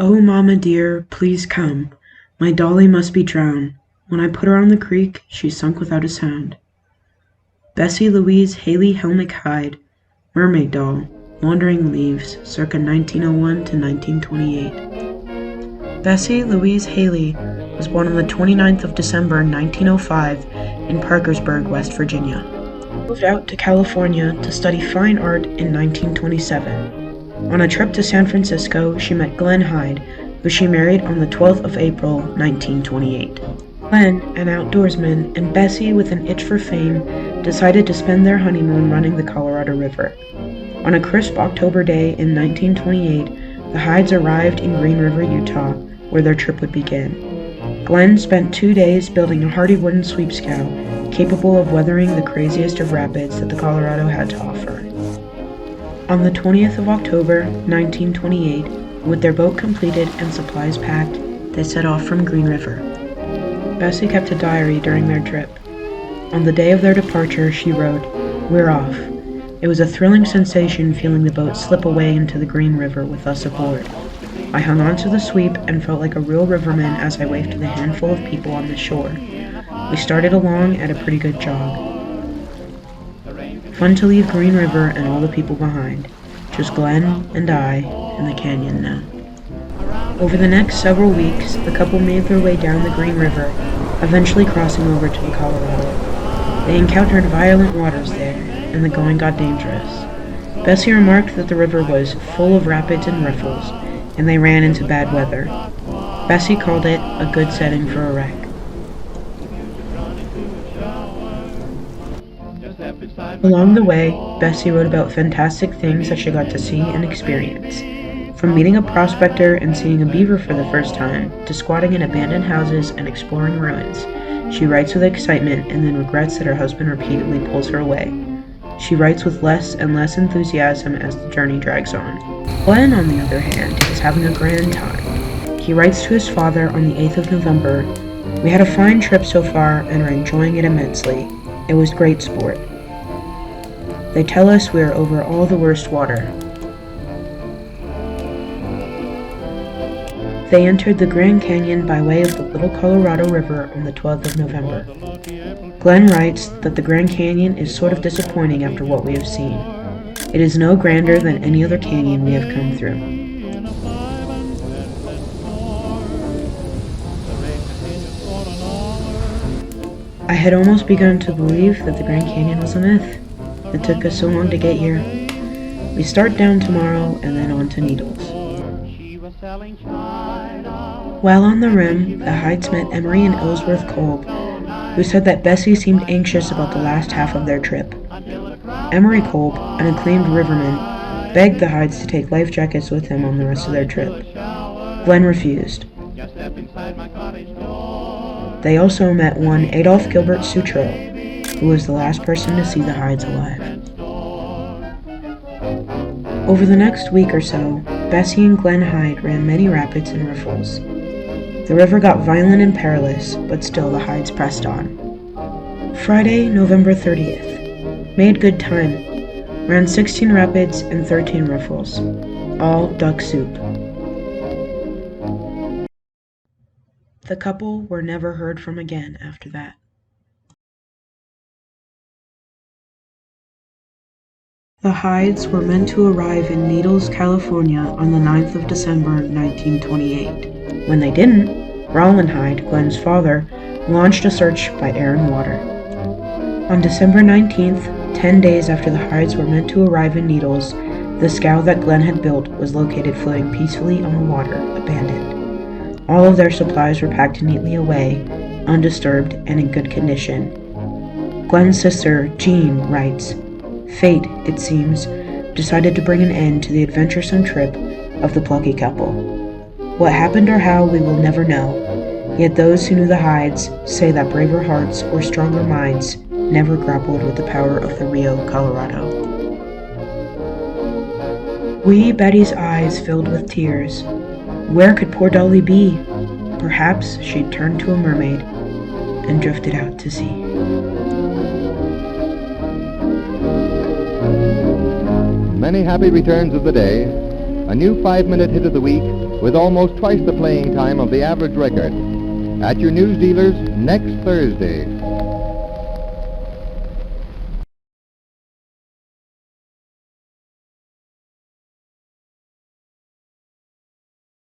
Oh, mamma dear, please come. My dolly must be drowned. When I put her on the creek, she sunk without a sound. Bessie Louise Haley Helmick Hyde, Mermaid Doll, Wandering Leaves, circa 1901 to 1928. Bessie Louise Haley was born on the 29th of December 1905 in Parkersburg, West Virginia. Moved out to California to study fine art in 1927. On a trip to San Francisco, she met Glen Hyde, who she married on the 12th of April, 1928. Glen, an outdoorsman, and Bessie, with an itch for fame, decided to spend their honeymoon running the Colorado River. On a crisp October day in 1928, the Hydes arrived in Green River, Utah, where their trip would begin. Glen spent 2 days building a hardy wooden sweep scow, capable of weathering the craziest of rapids that the Colorado had to offer. On the 20th of October, 1928, with their boat completed and supplies packed, they set off from Green River. Bessie kept a diary during their trip. On the day of their departure, she wrote, "We're off. It was a thrilling sensation feeling the boat slip away into the Green River with us aboard. I hung on to the sweep and felt like a real riverman as I waved to the handful of people on the shore. We started along at a pretty good jog. Fun to leave Green River and all the people behind. Just Glen and I and the canyon now." Over the next several weeks, the couple made their way down the Green River, eventually crossing over to the Colorado. They encountered violent waters there, and the going got dangerous. Bessie remarked that the river was full of rapids and riffles, and they ran into bad weather. Bessie called it a good setting for a wreck. Along the way, Bessie wrote about fantastic things that she got to see and experience. From meeting a prospector and seeing a beaver for the first time, to squatting in abandoned houses and exploring ruins, she writes with excitement and then regrets that her husband repeatedly pulls her away. She writes with less and less enthusiasm as the journey drags on. Glen, on the other hand, is having a grand time. He writes to his father on the 8th of November, "We had a fine trip so far and are enjoying it immensely. It was great sport. They tell us we are over all the worst water." They entered the Grand Canyon by way of the Little Colorado River on the 12th of November. Glen writes that the Grand Canyon is sort of disappointing after what we have seen. It is no grander than any other canyon we have come through. I had almost begun to believe that the Grand Canyon was a myth. It took us so long to get here. We start down tomorrow and then on to Needles. While on the rim, the Hydes met Emery and Ellsworth Kolb, who said that Bessie seemed anxious about the last half of their trip. Emery Kolb, an acclaimed riverman, begged the Hydes to take life jackets with him on the rest of their trip. Glen refused. They also met one Adolph Gilbert Sutro, who was the last person to see the Hydes alive. Over the next week or so, Bessie and Glen Hyde ran many rapids and riffles. The river got violent and perilous, but still the Hydes pressed on. Friday, November 30th. Made good time. Ran 16 rapids and 13 riffles. All duck soup. The couple were never heard from again after that. The Hydes were meant to arrive in Needles, California on the 9th of December, 1928. When they didn't, Roland Hyde, Glen's father, launched a search by air and water. On December 19th, 10 days after the Hydes were meant to arrive in Needles, the scow that Glen had built was located floating peacefully on the water, abandoned. All of their supplies were packed neatly away, undisturbed and in good condition. Glen's sister, Jean, writes, "Fate, it seems, decided to bring an end to the adventuresome trip of the plucky couple. What happened or how we will never know, yet those who knew the Hydes say that braver hearts or stronger minds never grappled with the power of the Rio Colorado." Wee Betty's eyes filled with tears. Where could poor Dolly be? Perhaps she'd turned to a mermaid and drifted out to sea. Many happy returns of the day, a new 5-minute hit of the week with almost twice the playing time of the average record. At your news dealers next Thursday.